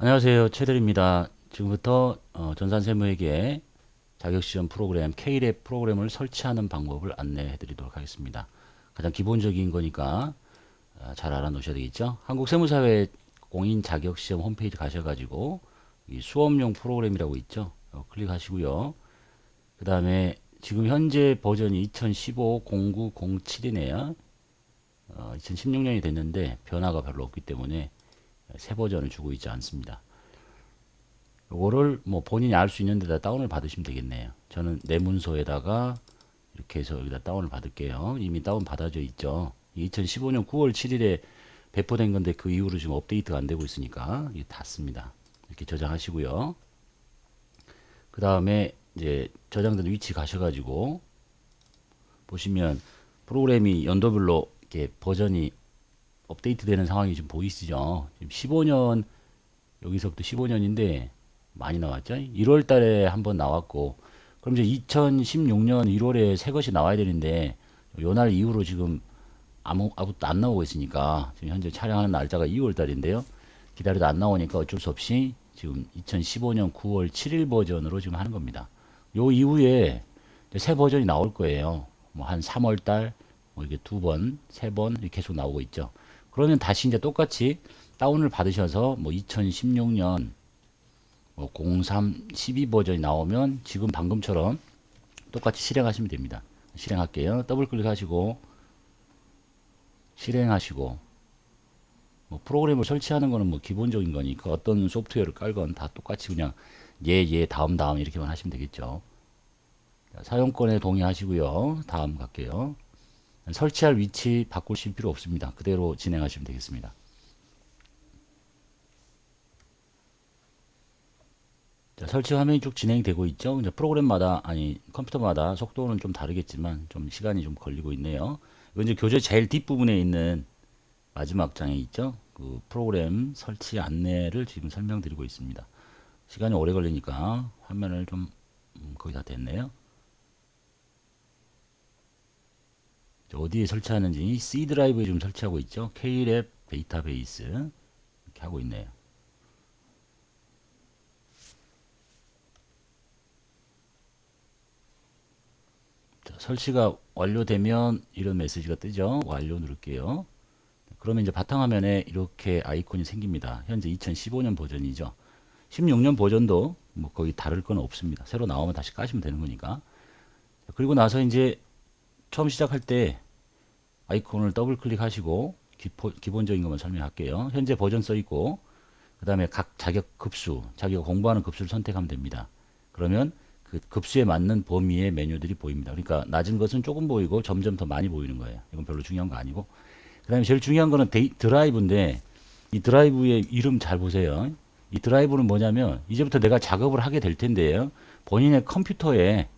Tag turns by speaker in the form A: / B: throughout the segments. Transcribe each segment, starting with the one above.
A: 안녕하세요. 최대리입니다. 지금부터 전산세무회계 자격시험 프로그램 K랩 프로그램을 설치하는 방법을 안내해 드리도록 하겠습니다. 가장 기본적인 거니까 잘 알아놓으셔야 되겠죠. 한국세무사회 공인 자격시험 홈페이지 가셔가지고 이 수업용 프로그램이라고 있죠. 클릭하시고요. 그 다음에 지금 현재 버전이 2015-09-07이네요. 2016년이 됐는데 변화가 별로 없기 때문에 새 버전을 주고 있지 않습니다. 요거를 뭐 본인이 알 수 있는 데다 다운을 받으시면 되겠네요. 저는 내 문서에다가 이렇게 해서 여기다 다운을 받을게요. 이미 다운 받아져 있죠. 2015년 9월 7일에 배포된 건데 그 이후로 지금 업데이트가 안 되고 있으니까 이게 닿습니다. 이렇게 저장하시고요. 그 다음에 이제 저장된 위치 가셔가지고 보시면 프로그램이 연도별로 이렇게 버전이 업데이트 되는 상황이 지금 보이시죠? 지금 15년, 여기서부터 15년인데 많이 나왔죠? 1월 달에 한번 나왔고, 그럼 이제 2016년 1월에 새 것이 나와야 되는데, 요 날 이후로 지금 아무것도 안 나오고 있으니까, 지금 현재 촬영하는 날짜가 2월 달인데요. 기다려도 안 나오니까 어쩔 수 없이 지금 2015년 9월 7일 버전으로 지금 하는 겁니다. 요 이후에 새 버전이 나올 거예요. 뭐 한 3월 달, 뭐 이게 두 번, 세 번 이렇게 계속 나오고 있죠. 그러면 다시 이제 똑같이 다운을 받으셔서 뭐 2016년 뭐 03, 12 버전이 나오면 지금 방금처럼 똑같이 실행하시면 됩니다. 실행할게요. 더블 클릭하시고 실행하시고 뭐 프로그램을 설치하는 거는 뭐 기본적인 거니까 어떤 소프트웨어를 깔건 다 똑같이 그냥 예 다음 이렇게만 하시면 되겠죠. 자, 사용권에 동의하시고요. 다음 갈게요. 설치할 위치 바꾸실 필요 없습니다. 그대로 진행하시면 되겠습니다. 자, 설치 화면이 쭉 진행이 되고 있죠. 이제 프로그램마다 아니 컴퓨터마다 속도는 좀 다르겠지만 좀 시간이 좀 걸리고 있네요. 이건 이제 교재 제일 뒷부분에 있는 마지막 장에 있죠. 그 프로그램 설치 안내를 지금 설명드리고 있습니다. 시간이 오래 걸리니까 화면을 좀 거의 다 됐네요. 어디에 설치하는지 C 드라이브에 지금 설치하고 있죠. K랩 데이터베이스 이렇게 하고 있네요. 자, 설치가 완료되면 이런 메시지가 뜨죠. 완료 누를게요. 그러면 이제 바탕화면에 이렇게 아이콘이 생깁니다. 현재 2015년 버전이죠. 16년 버전도 뭐 거의 다를 건 없습니다. 새로 나오면 다시 까시면 되는 거니까. 그리고 나서 이제 처음 시작할 때 아이콘을 더블 클릭하시고 기본적인 것만 설명할게요. 현재 버전 써 있고 그 다음에 각 자격 급수, 자기가 공부하는 급수를 선택하면 됩니다. 그러면 그 급수에 맞는 범위의 메뉴들이 보입니다. 그러니까 낮은 것은 조금 보이고 점점 더 많이 보이는 거예요. 이건 별로 중요한 거 아니고. 그 다음에 제일 중요한 거는 드라이브인데 이 드라이브의 이름 잘 보세요. 이 드라이브는 뭐냐면 이제부터 내가 작업을 하게 될 텐데요. 본인의 컴퓨터에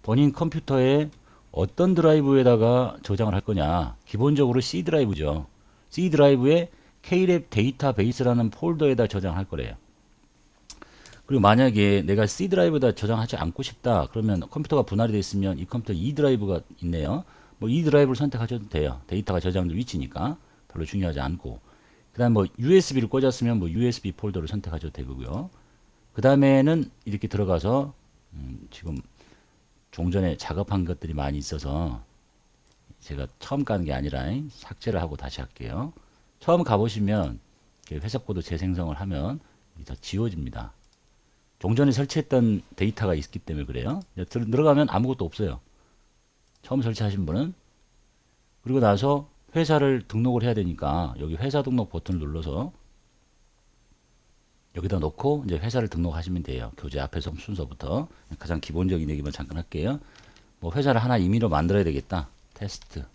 A: 본인 컴퓨터에 어떤 드라이브에다가 저장을 할 거냐. 기본적으로 C 드라이브죠. C 드라이브에 K랩 데이터베이스라는 폴더에다 저장할 거래요. 그리고 만약에 내가 C 드라이브에다 저장하지 않고 싶다. 그러면 컴퓨터가 분할이 되어 있으면 이 컴퓨터 E 드라이브가 있네요. 뭐 E 드라이브를 선택하셔도 돼요. 데이터가 저장된 위치니까 별로 중요하지 않고. 그 다음 뭐 USB를 꽂았으면 뭐 USB 폴더를 선택하셔도 되고요. 그 다음에는 이렇게 들어가서 지금 종전에 작업한 것들이 많이 있어서 제가 처음 가는 게 아니라 삭제를 하고 다시 할게요. 처음 가보시면 회사 코드 재생성을 하면 다 지워집니다. 종전에 설치했던 데이터가 있기 때문에 그래요. 들어가면 아무것도 없어요. 처음 설치하신 분은. 그리고 나서 회사를 등록을 해야 되니까 여기 회사 등록 버튼을 눌러서 여기다 놓고 이제 회사를 등록하시면 돼요. 교재 앞에서 순서부터 가장 기본적인 얘기만 잠깐 할게요. 뭐 회사를 하나 임의로 만들어야 되겠다. 테스트.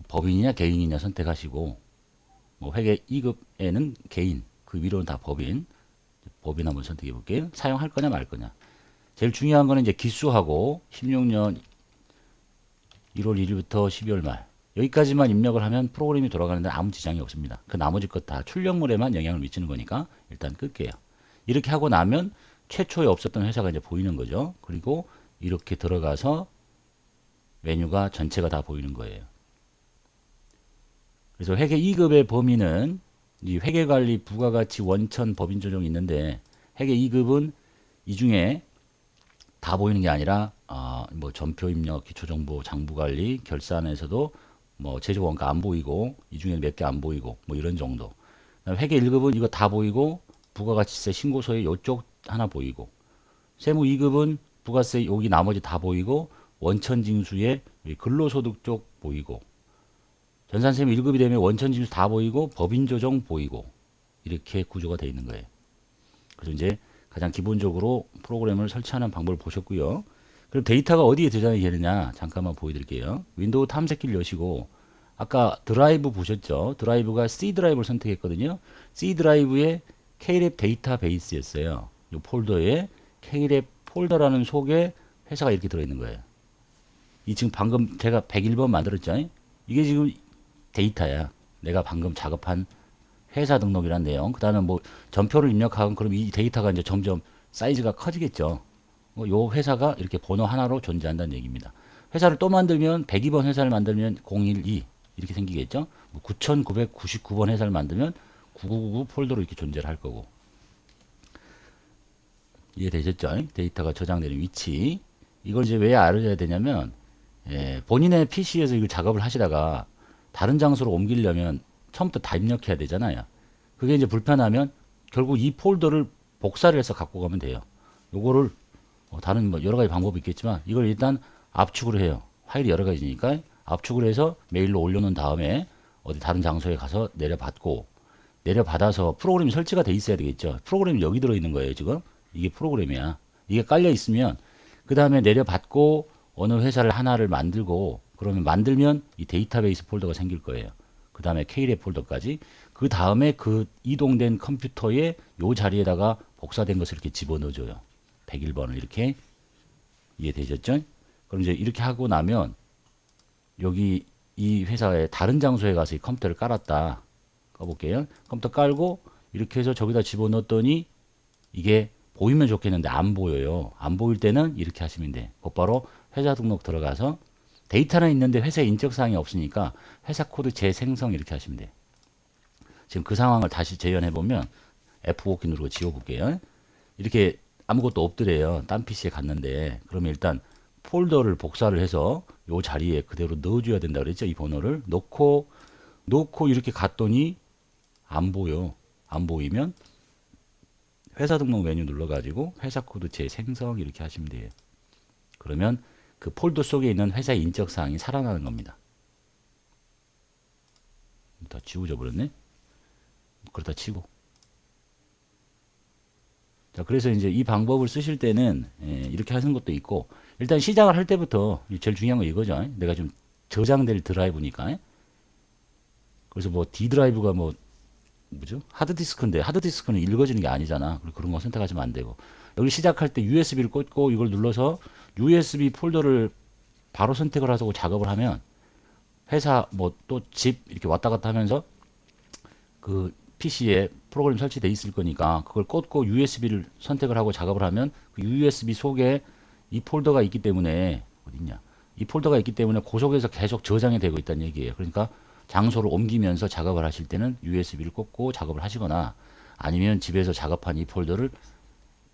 A: 법인이냐 개인이냐 선택하시고 뭐 회계 2급에는 개인, 그 위로는 다 법인. 법인 한번 선택해 볼게요. 사용할 거냐 말 거냐. 제일 중요한 거는 이제 기수하고 16년 1월 1일부터 12월 말 여기까지만 입력을 하면 프로그램이 돌아가는데 아무 지장이 없습니다. 그 나머지 것 다 출력물에만 영향을 미치는 거니까 일단 끌게요. 이렇게 하고 나면 최초에 없었던 회사가 이제 보이는 거죠. 그리고 이렇게 들어가서 메뉴가 전체가 다 보이는 거예요. 그래서 회계 2급의 범위는 이 회계관리, 부가가치, 원천, 법인 조정이 있는데 회계 2급은 이 중에 다 보이는 게 아니라 뭐 전표 입력, 기초정보, 장부관리, 결산에서도 뭐 제조원가 안 보이고 이 중에 몇 개 안 보이고 뭐 이런 정도. 회계 1급은 이거 다 보이고 부가가치세 신고서에 요쪽 하나 보이고 세무 2급은 부가세 여기 나머지 다 보이고 원천징수에 근로소득 쪽 보이고 전산세무 1급이 되면 원천징수 다 보이고 법인조정 보이고 이렇게 구조가 되어 있는 거예요. 그래서 이제 가장 기본적으로 프로그램을 설치하는 방법을 보셨고요. 그럼 데이터가 어디에 저장이 되느냐 잠깐만 보여드릴게요. 윈도우 탐색기를 여시고 아까 드라이브 보셨죠? 드라이브가 C 드라이브를 선택했거든요. C 드라이브에 K랩 데이터베이스였어요. 이 폴더에 K랩 폴더라는 속에 회사가 이렇게 들어있는 거예요. 이 지금 방금 제가 101번 만들었죠? 이게 지금 데이터야. 내가 방금 작업한 회사 등록이란 내용. 그 다음에 뭐 전표를 입력하면 그럼 이 데이터가 이제 점점 사이즈가 커지겠죠. 요 회사가 이렇게 번호 하나로 존재한다는 얘기입니다. 회사를 또 만들면 102번 회사를 만들면 012 이렇게 생기겠죠. 9999번 회사를 만들면 9999 폴더로 이렇게 존재를 할 거고. 이해되셨죠? 데이터가 저장되는 위치. 이걸 이제 왜 알아야 되냐면 본인의 PC에서 이걸 작업을 하시다가 다른 장소로 옮기려면 처음부터 다 입력해야 되잖아요. 그게 이제 불편하면 결국 이 폴더를 복사를 해서 갖고 가면 돼요. 요거를 다른 뭐 여러 가지 방법이 있겠지만 이걸 일단 압축을 해요. 파일이 여러 가지니까 압축을 해서 메일로 올려놓은 다음에 어디 다른 장소에 가서 내려받고 내려받아서 프로그램이 설치가 돼 있어야 되겠죠. 프로그램이 여기 들어있는 거예요. 지금 이게 프로그램이야. 이게 깔려 있으면 그 다음에 내려받고 어느 회사를 하나를 만들고 그러면 만들면 이 데이터베이스 폴더가 생길 거예요. 그 다음에 K랩 폴더까지 그 다음에 그 이동된 컴퓨터에 요 자리에다가 복사된 것을 이렇게 집어넣어줘요. 101번을 이렇게. 이해되셨죠? 그럼 이제 이렇게 하고 나면 여기 이 회사의 다른 장소에 가서 이 컴퓨터를 깔았다. 꺼볼게요. 컴퓨터 깔고 이렇게 해서 저기다 집어넣었더니 이게 보이면 좋겠는데 안 보여요. 안 보일 때는 이렇게 하시면 돼. 곧바로 회사 등록 들어가서 데이터는 있는데 회사에 인적사항이 없으니까 회사 코드 재생성 이렇게 하시면 돼. 지금 그 상황을 다시 재현해 보면 F5키 누르고 지워볼게요. 이렇게 아무것도 없더래요. 딴 PC에 갔는데 그러면 일단 폴더를 복사를 해서 요 자리에 그대로 넣어줘야 된다 그랬죠. 이 번호를 놓고 이렇게 갔더니 안 보여. 안 보이면 회사 등록 메뉴 눌러가지고 회사 코드 재생성 이렇게 하시면 돼요. 그러면 그 폴더 속에 있는 회사의 인적사항이 살아나는 겁니다. 다 지워져 버렸네. 그렇다 치고. 자, 그래서 이제 이 방법을 쓰실 때는 이렇게 하는 것도 있고 일단 시작을 할 때부터 제일 중요한 건 이거죠. 내가 좀 저장될 드라이브니까. 그래서 뭐 D 드라이브가 뭐죠? 하드디스크인데 하드디스크는 읽어지는 게 아니잖아. 그런 거 선택하시면 안 되고 여기 시작할 때 USB를 꽂고 이걸 눌러서 USB 폴더를 바로 선택을 하고 작업을 하면 회사 뭐 또 집 이렇게 왔다 갔다 하면서 그 PC에 프로그램 설치되어 있을 거니까 그걸 꽂고 USB를 선택을 하고 작업을 하면 그 USB 속에 이 폴더가 있기 때문에 어딨냐? 이 폴더가 있기 때문에 그 속에서 계속 저장이 되고 있다는 얘기예요. 그러니까 장소를 옮기면서 작업을 하실 때는 USB를 꽂고 작업을 하시거나 아니면 집에서 작업한 이 폴더를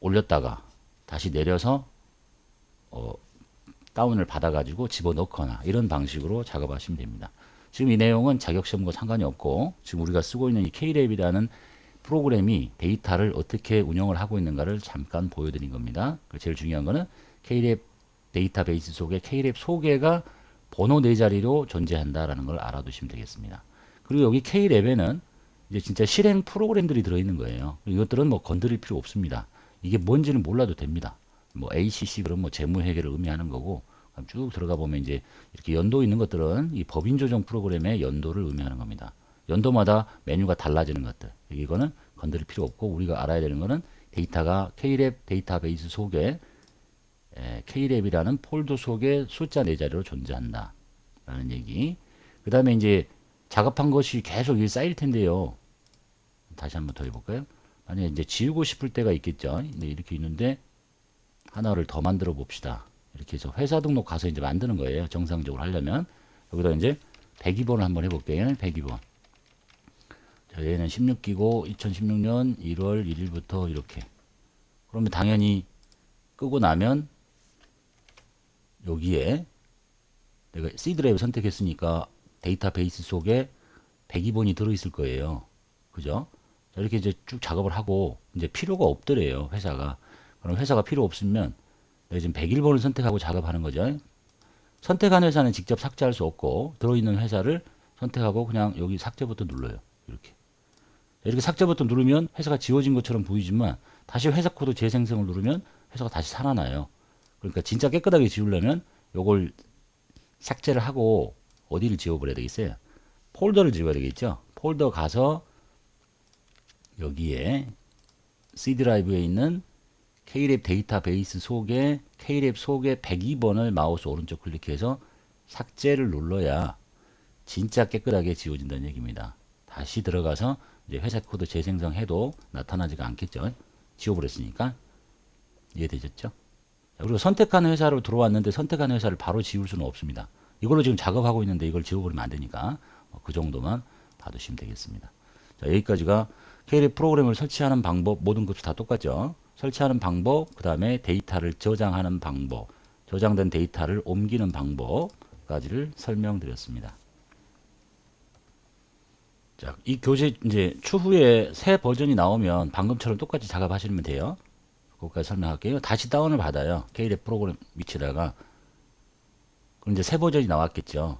A: 올렸다가 다시 내려서 다운을 받아가지고 집어넣거나 이런 방식으로 작업하시면 됩니다. 지금 이 내용은 자격시험과 상관이 없고 지금 우리가 쓰고 있는 이 K랩이라는 프로그램이 데이터를 어떻게 운영을 하고 있는가를 잠깐 보여드린 겁니다. 제일 중요한 거는 K랩 데이터베이스 속에 K랩 소개가 번호 4자리로 존재한다라는 걸 알아두시면 되겠습니다. 그리고 여기 K랩에는 이제 진짜 실행 프로그램들이 들어있는 거예요. 이것들은 뭐 건드릴 필요 없습니다. 이게 뭔지는 몰라도 됩니다. 뭐 ACC 그럼 뭐 재무회계를 의미하는 거고 쭉 들어가 보면 이제 이렇게 연도 있는 것들은 이 법인 조정 프로그램의 연도를 의미하는 겁니다. 연도마다 메뉴가 달라지는 것들. 이거는 건드릴 필요 없고 우리가 알아야 되는 거는 데이터가 K랩 데이터베이스 속에 K랩이라는 폴더 속에 숫자 4자리로 존재한다. 라는 얘기. 그 다음에 이제 작업한 것이 계속 이 쌓일 텐데요. 다시 한번 더 해볼까요? 만약에 이제 지우고 싶을 때가 있겠죠. 네, 이렇게 있는데 하나를 더 만들어 봅시다. 이렇게 해서 회사 등록 가서 이제 만드는 거예요. 정상적으로 하려면. 여기다 이제 102번을 한번 해볼게요. 102번. 자, 자, 얘는 16기고 2016년 1월 1일부터 이렇게. 그러면 당연히 끄고 나면 여기에 내가 C 드라이브 선택했으니까 데이터베이스 속에 102번이 들어있을 거예요. 그죠? 자, 이렇게 이제 쭉 작업을 하고 이제 필요가 없더래요. 회사가. 그럼 회사가 필요 없으면 내가 지금 101번을 선택하고 작업하는 거죠. 선택한 회사는 직접 삭제할 수 없고 들어있는 회사를 선택하고 그냥 여기 삭제 버튼 눌러요. 이렇게. 이렇게 삭제 버튼 누르면 회사가 지워진 것처럼 보이지만 다시 회사 코드 재생성을 누르면 회사가 다시 살아나요. 그러니까 진짜 깨끗하게 지우려면 요걸 삭제를 하고 어디를 지워버려야 되겠어요? 폴더를 지워야 되겠죠? 폴더 가서 여기에 C 드라이브에 있는 K랩 데이터베이스 속에 K랩 속에 102번을 마우스 오른쪽 클릭해서 삭제를 눌러야 진짜 깨끗하게 지워진다는 얘기입니다. 다시 들어가서 이제 회사 코드 재생성해도 나타나지가 않겠죠. 지워버렸으니까. 이해되셨죠? 그리고 선택한 회사로 들어왔는데 선택한 회사를 바로 지울 수는 없습니다. 이걸로 지금 작업하고 있는데 이걸 지워버리면 안 되니까 그 정도만 봐두시면 되겠습니다. 자, 여기까지가 K랩 프로그램을 설치하는 방법, 모든 것이 다 똑같죠. 설치하는 방법, 그 다음에 데이터를 저장하는 방법, 저장된 데이터를 옮기는 방법까지를 설명드렸습니다. 자, 이 교재 이제 추후에 새 버전이 나오면 방금처럼 똑같이 작업하시면 돼요. 그것까지 설명할게요. 다시 다운을 받아요. K랩 프로그램 위치에다가. 그럼 이제 새 버전이 나왔겠죠.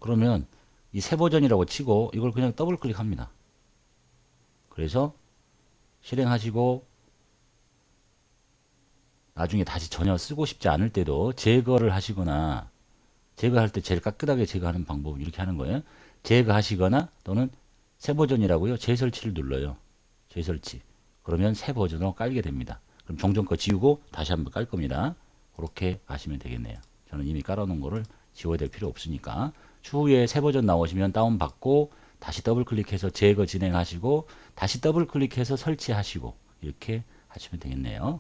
A: 그러면 이 새 버전이라고 치고 이걸 그냥 더블 클릭합니다. 그래서 실행하시고 나중에 다시 전혀 쓰고 싶지 않을 때도 제거를 하시거나 제거할 때 제일 깨끗하게 제거하는 방법 이렇게 하는 거예요. 제거하시거나 또는 새 버전이라고요. 재설치를 눌러요. 재설치. 그러면 새 버전으로 깔게 됩니다. 그럼 종전 거 지우고 다시 한번 깔 겁니다. 그렇게 하시면 되겠네요. 저는 이미 깔아놓은 거를 지워야 될 필요 없으니까 추후에 새 버전 나오시면 다운받고 다시 더블 클릭해서 제거 진행하시고 다시 더블 클릭해서 설치하시고 이렇게 하시면 되겠네요.